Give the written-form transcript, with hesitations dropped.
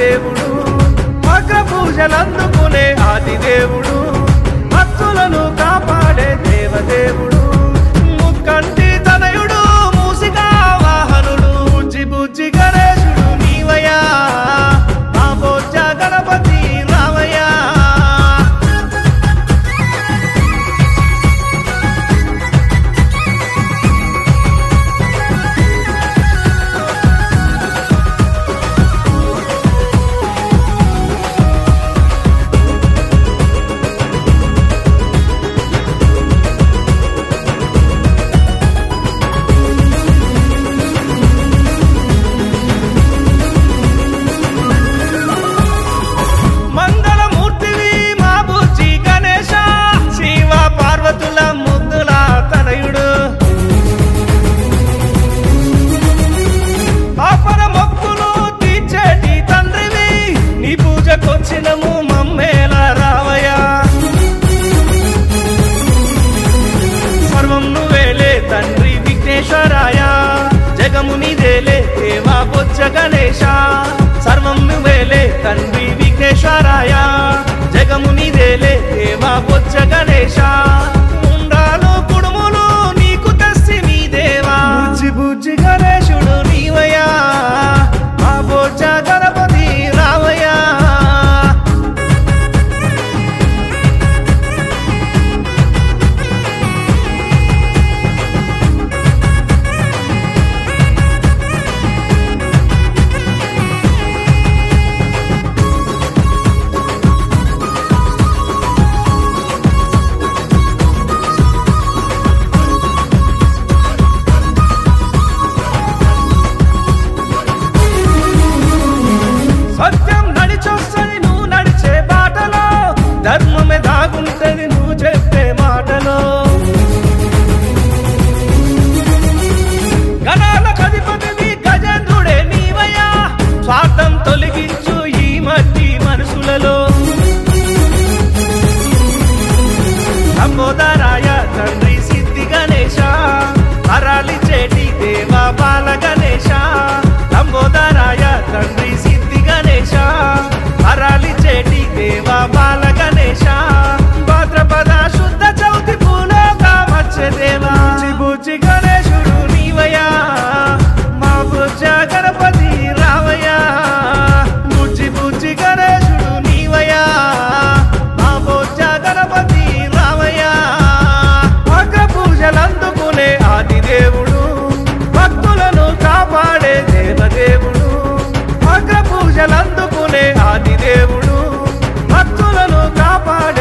దేవదేవుడు అగ్ర పూజలందుకునే ఆది దేవుడు భక్తులను కాపాడే దేవదేవుడు ముక్కంటి తనయుడు మూసిగా వాహనుడు బుజ్జి బుజ్జి గణేశుడు నీవయ్యా మా బొజ్జ గణపతి రావయ్యా వచ్చినము మమ్మేల రావయ్యా సర్వం నువ్వేలే తండ్రి విఘ్నేశ్వరాయ జగము నీదేలే దేవా బొజ్జ గణేశ సర్వం నువ్వేలే తండ్రి విఘ్నేశ్వరాయ జగము నీదేలే దేవా బొజ్జ గణేశ ఉండాలు కుడుములు నీకు తెస్సి నీ దేవా బుజ్జి బుజ్జి గణేశుడు నీవయ్యా మా బొజ్జ గణపతి రావయ్యా సత్యం నడిచొస్తది నువ్వు నడిచే బాటలో ధర్మమే దాగుంటది నువ్వు చెప్పే మాటలో గణాల అధిపతివి గజేంద్రుడే నీవయ్యా స్వార్థం తొలగించు ఈ మట్టి మనసులలో లంబోదరాయ తండ్రి సిద్ధి గణేశ అరాలిచేటి దేవా బాల గణేశ లంబోదరాయ తండ్రి సిద్ధి గణేశ అరాలిచేటి దేవా బాల గణేశ భాద్రపద శుద్ధ చౌతి పూలోగా వచ్చే దేవా బుజ్జి గణేశుడు నీవయ్యా మా బుజ్జ గణపతి రావయ్యా బుజ్జి బుజ్జి గణేశుడు నీవయ్యా మా బుజ్జ గణపతి రావయ్యా అగ్ర పూజలందుకునే ఆది దేవుడు భక్తులను కాపాడే దేవదేవుడు అగ్ర పూజలందుకునే ఆది దేవుడు భక్తులను కాపాడే